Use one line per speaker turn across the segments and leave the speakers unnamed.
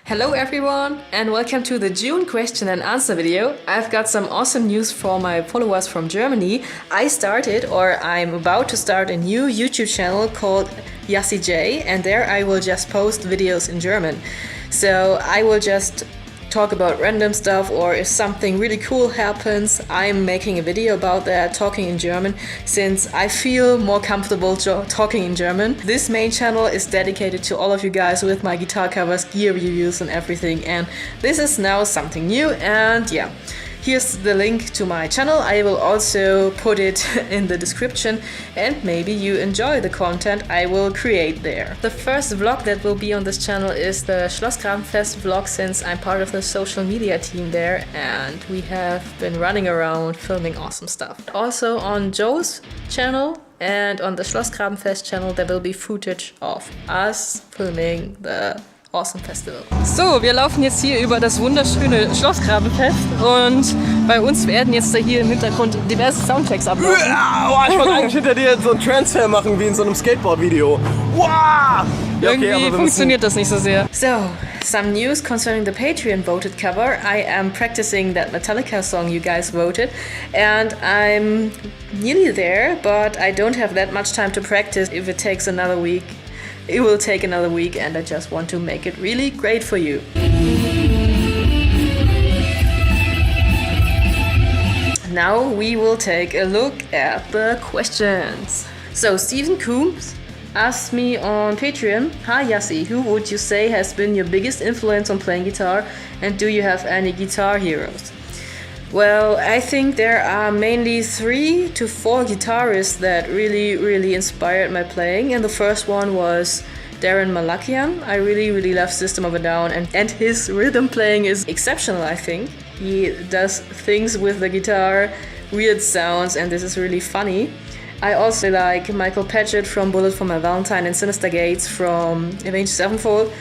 Hello everyone and welcome to the June question and answer video. I've got some awesome news for my followers from Germany. I started, or I'm about to start, a new YouTube channel called Jassy J, and there I will just post videos in German. So I will just talk about random stuff, or if something really cool happens, I'm making a video about that, talking in German, since I feel more comfortable talking in German. This main channel is dedicated to all of you guys with my guitar covers, gear reviews and everything, and this is now something new. And yeah, here's the link to my channel. I will also put it in the description, and maybe you enjoy the content I will create there. The first vlog that will be on this channel is the Schlossgrabenfest vlog, since I'm part of the social media team there and we have been running around filming awesome stuff. Also on Joe's channel and on the Schlossgrabenfest channel there will be footage of us filming the Awesome Festival. So, wir laufen jetzt hier über das wunderschöne Schlossgrabenfest und bei uns werden jetzt da hier im Hintergrund diverse Soundtracks ablaufen.
Ja, ich wollte eigentlich hinter dir so einen Transfer machen wie in so einem Skateboard-Video. Wow! Ja, okay,
irgendwie funktioniert das nicht so sehr. So, some news concerning the Patreon voted cover. I am practicing that Metallica song you guys voted and I'm nearly there, but I don't have that much time to practice. If it takes another week, it will take another week, and I just want to make it really great for you. Now we will take a look at the questions. So Stephen Coombs asked me on Patreon, "Hi Jassy, who would you say has been your biggest influence on playing guitar, and do you have any guitar heroes?" Well, I think there are mainly 3 to 4 guitarists that really inspired my playing, and the first one was Darren Malakian. I really love System of a Down, and his rhythm playing is exceptional, I think. He does things with the guitar, weird sounds, and this is really funny. I also like Michael Patchett from Bullet for My Valentine and Sinister Gates from Avenged Sevenfold,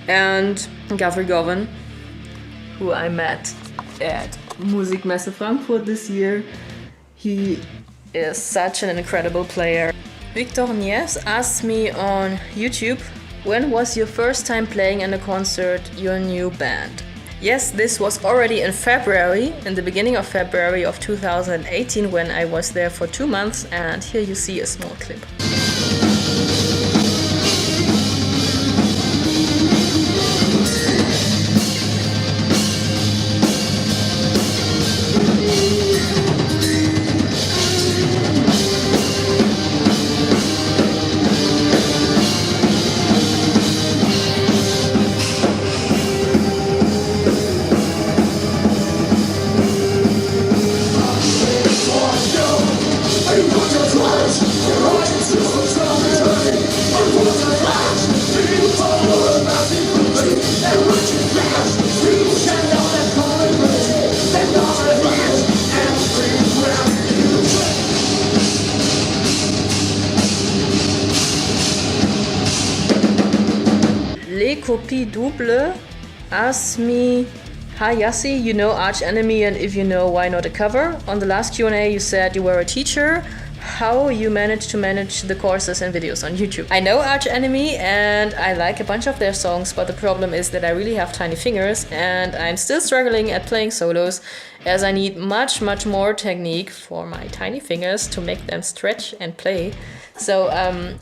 and Guthrie Govan, who I met at Musikmesse Frankfurt this year. He is such an incredible player. Victor Nies asked me on YouTube, when was your first time playing in a concert, your new band? Yes, this was already in February, in the beginning of February of 2018, when I was there for 2 months, and here you see a small clip. Copy Double asked me, "Hi Jassy, you know Arch Enemy, and if you know, why not a cover? On the last Q&A you said you were a teacher. How you manage to manage the courses and videos on YouTube?" I know Arch Enemy and I like a bunch of their songs, but the problem is that I really have tiny fingers and I'm still struggling at playing solos, as I need much more technique for my tiny fingers to make them stretch and play. So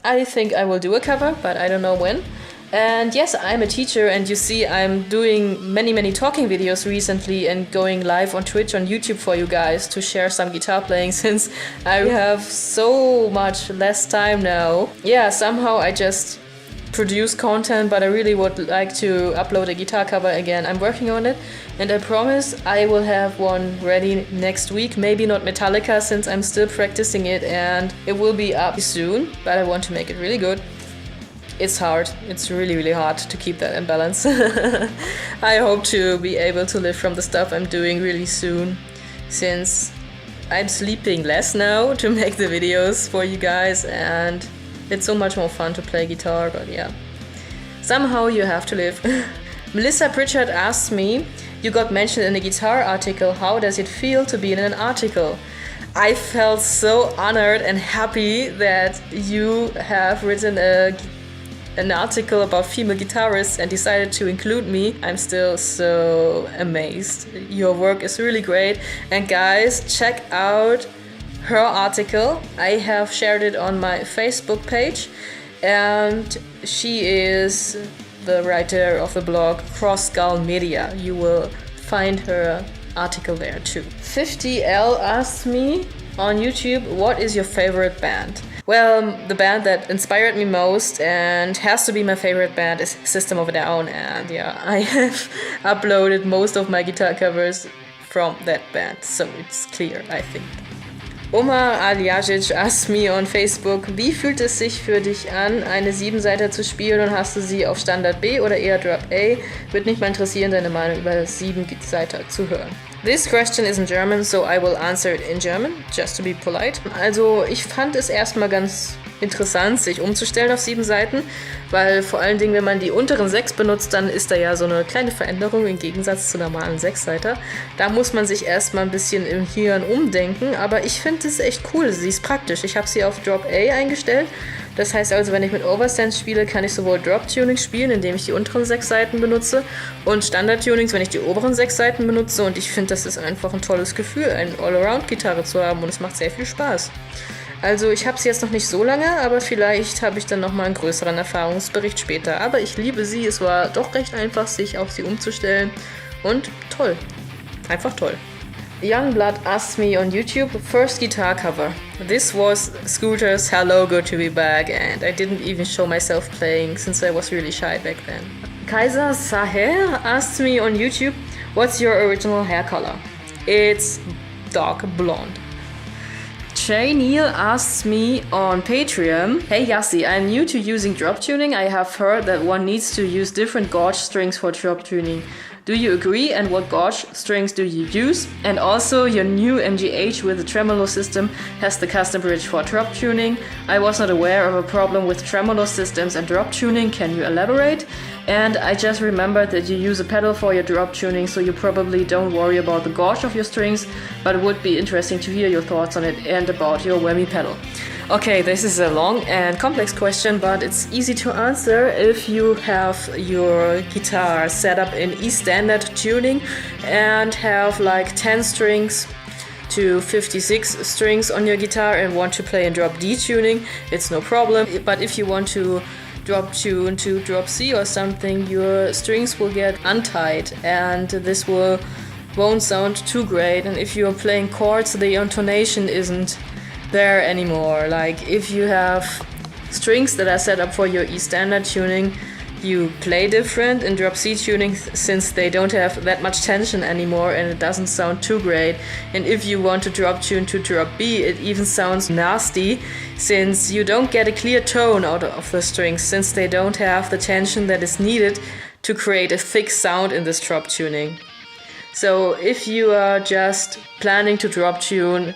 I think I will do a cover, but I don't know when. And yes, I'm a teacher, and you see I'm doing many talking videos recently and going live on Twitch, on YouTube for you guys to share some guitar playing, since I have so much less time now. Yeah, somehow I just produce content, but I really would like to upload a guitar cover again. I'm working on it, and I promise I will have one ready next week. Maybe not Metallica, since I'm still practicing it, and it will be up soon, but I want to make it really good. It's hard. It's really hard to keep that in balance. I hope to be able to live from the stuff I'm doing really soon, since I'm sleeping less now to make the videos for you guys, and it's so much more fun to play guitar, but yeah. Somehow you have to live. Melissa Pritchard asked me, you got mentioned in a guitar article, how does it feel to be in an article? I felt so honored and happy that you have written a an article about female guitarists and decided to include me. I'm still so amazed. Your work is really great. And guys, check out her article. I have shared it on my Facebook page, and she is the writer of the blog Cross Skull Media. You will find her article there too. 50L asked me on YouTube, what is your favorite band? Well, the band that inspired me most and has to be my favorite band is System of a Down, and yeah, I have uploaded most of my guitar covers from that band, so it's clear, I think. Omar Aljajic asked me on Facebook, wie fühlt es sich für dich an, eine 7-Seiter zu spielen, und hast du sie auf Standard B oder eher Drop A? Würde mich mal interessieren, deine Meinung über 7-Seiter zu hören. This question is in German, so I will answer it in German, just to be polite. Also ich fand es erstmal ganz interessant, sich umzustellen auf 7 Seiten, weil vor allen Dingen, wenn man die unteren 6 benutzt, dann ist da ja so eine kleine Veränderung im Gegensatz zu normalen 6-Seiter. Da muss man sich erstmal ein bisschen im Hirn umdenken, aber ich finde es echt cool, sie ist praktisch. Ich habe sie auf Drop A eingestellt. Das heißt also, wenn ich mit Oversense spiele, kann ich sowohl Drop-Tunings spielen, indem ich die unteren 6 Seiten benutze, und Standard-Tunings, wenn ich die oberen 6 Seiten benutze. Und ich finde, das ist einfach ein tolles Gefühl, eine All-Around-Gitarre zu haben, und es macht sehr viel Spaß. Also ich habe sie jetzt noch nicht so lange, aber vielleicht habe ich dann nochmal einen größeren Erfahrungsbericht später. Aber ich liebe sie, es war doch recht einfach, sich auf sie umzustellen, und toll. Einfach toll. Youngblood asked me on YouTube, first guitar cover. This was Scooter's Hello, Good to Be Back, and I didn't even show myself playing since I was really shy back then. Kaiser Saher asked me on YouTube, what's your original hair color? It's dark blonde. Jay Neal asks me on Patreon, hey Jassy, I'm new to using drop tuning. I have heard that one needs to use different gauge strings for drop tuning. Do you agree, and what gauge strings do you use? And also, your new MGH with the tremolo system has the custom bridge for drop tuning. I was not aware of a problem with tremolo systems and drop tuning. Can you elaborate? And I just remembered that you use a pedal for your drop tuning, so you probably don't worry about the gauge of your strings, but it would be interesting to hear your thoughts on it and about your whammy pedal. Okay, this is a long and complex question, but it's easy to answer if you have your guitar set up in E standard tuning and have like 10 strings to 56 strings on your guitar and want to play in drop D tuning, it's no problem. But if you want to drop tune to drop C or something, your strings will get untied and this won't sound too great. And if you're playing chords, the intonation isn't there anymore. Like if you have strings that are set up for your E standard tuning, you play different in drop C tuning since they don't have that much tension anymore and it doesn't sound too great. And if you want to drop tune to drop B, it even sounds nasty since you don't get a clear tone out of the strings since they don't have the tension that is needed to create a thick sound in this drop tuning. So if you are just planning to drop tune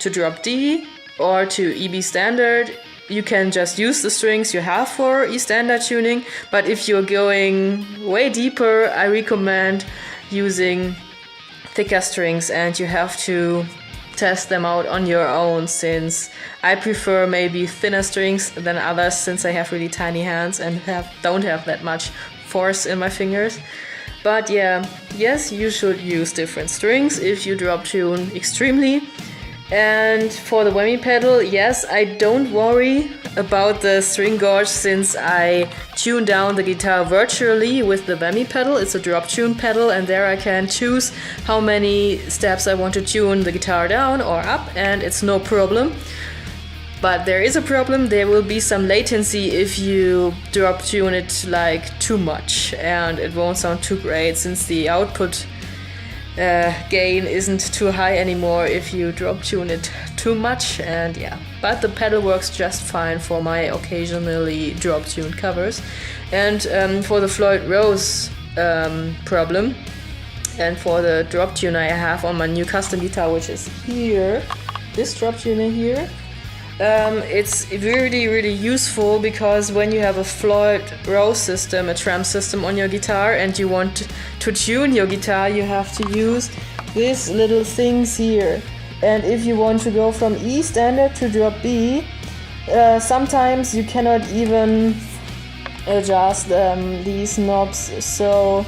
to drop D or to EB standard, you can just use the strings you have for E standard tuning. But if you're going way deeper, I recommend using thicker strings and you have to test them out on your own since I prefer maybe thinner strings than others since I have really tiny hands and don't have that much force in my fingers. But yeah, yes, you should use different strings if you drop tune extremely. And for the whammy pedal, yes, I don't worry about the string gauge since I tune down the guitar virtually with the whammy pedal. It's a drop tune pedal and there I can choose how many steps I want to tune the guitar down or up and it's no problem. But there is a problem, there will be some latency if you drop tune it like too much and it won't sound too great since the output gain isn't too high anymore if you drop tune it too much. And yeah, but the pedal works just fine for my occasionally drop tune covers. And for the Floyd Rose problem and for the drop tune I have on my new custom guitar, which is here, this drop tuner here, it's really, really useful because when you have a Floyd Rose system, a tram system on your guitar and you want to tune your guitar, you have to use these little things here. And if you want to go from E standard to drop B, sometimes you cannot even adjust these knobs so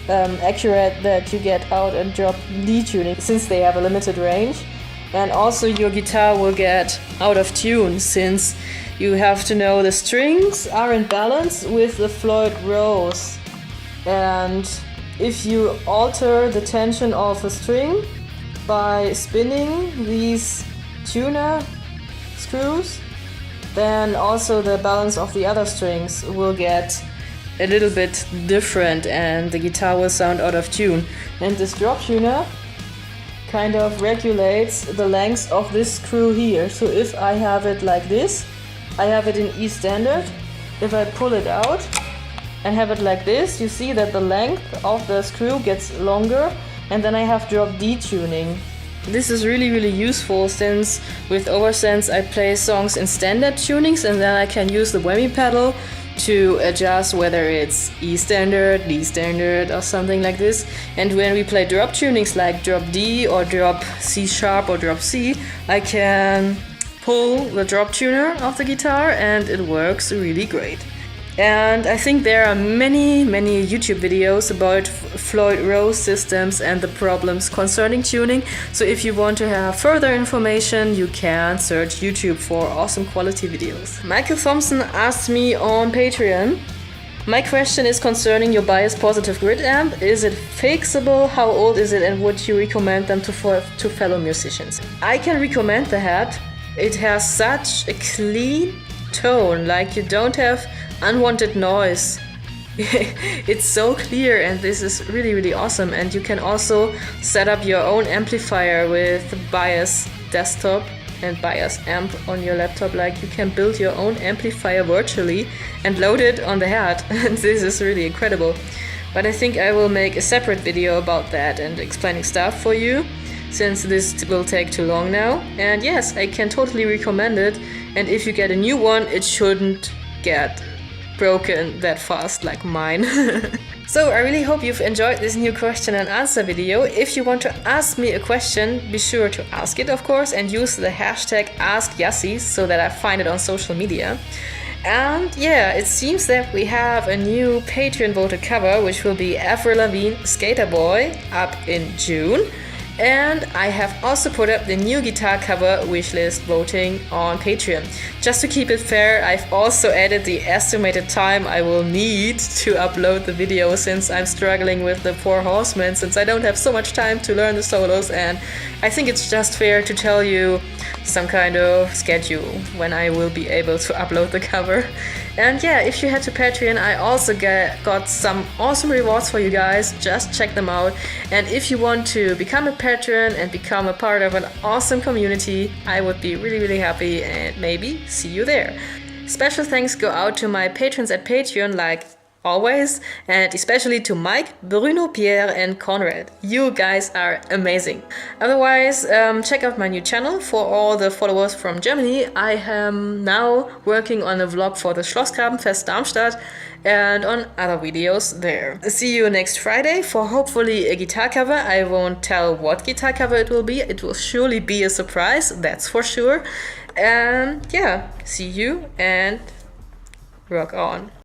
accurate that you get out and drop D tuning, since they have a limited range. And also your guitar will get out of tune, since you have to know the strings are in balance with the Floyd Rose. And if you alter the tension of a string by spinning these tuner screws, then also the balance of the other strings will get a little bit different and the guitar will sound out of tune. And this drop tuner kind of regulates the length of this screw here. So if I have it like this, I have it in E standard. If I pull it out and have it like this, you see that the length of the screw gets longer, and then I have drop D tuning. This is really useful, since with Oversense I play songs in standard tunings, and then I can use the whammy pedal to adjust whether it's E standard, D standard or something like this. And when we play drop tunings like drop D or drop C sharp or drop C, I can pull the drop tuner of the guitar and it works really great. And I think there are many YouTube videos about Floyd Rose systems and the problems concerning tuning. So if you want to have further information, you can search YouTube for awesome quality videos. Michael Thompson asked me on Patreon, my question is concerning your bias positive grid amp. Is it fixable? How old is it? And would you recommend them to fellow musicians? I can recommend the hat. It has such a clean tone, like you don't have unwanted noise. It's so clear, and this is really awesome. And you can also set up your own amplifier with bias desktop and bias amp on your laptop. Like you can build your own amplifier virtually and load it on the hat. And this is really incredible. But I think I will make a separate video about that and explaining stuff for you, since this will take too long now. And yes, I can totally recommend it. And if you get a new one, it shouldn't get broken that fast like mine. So I really hope you've enjoyed this new question and answer video. If you want to ask me a question, be sure to ask it, of course, and use the hashtag AskJassy so that I find it on social media. And yeah, it seems that we have a new Patreon voted cover, which will be Avril Lavigne Skater Boy, up in June. And I have also put up the new guitar cover wishlist voting on Patreon. Just to keep it fair, I've also added the estimated time I will need to upload the video, since I'm struggling with the Four Horsemen, since I don't have so much time to learn the solos, and I think it's just fair to tell you some kind of schedule when I will be able to upload the cover. And yeah, if you head to Patreon, I also got some awesome rewards for you guys. Just check them out. And if you want to become a patron and become a part of an awesome community, I would be really happy and maybe see you there. Special thanks go out to my patrons at Patreon, like always, and especially to Mike, Bruno, Pierre and Conrad. You guys are amazing. Otherwise, check out my new channel for all the followers from Germany. I am now working on a vlog for the Schlossgrabenfest Darmstadt and on other videos there. See you next Friday for hopefully a guitar cover. I won't tell what guitar cover it will be. It will surely be a surprise, that's for sure. And yeah, see you and rock on.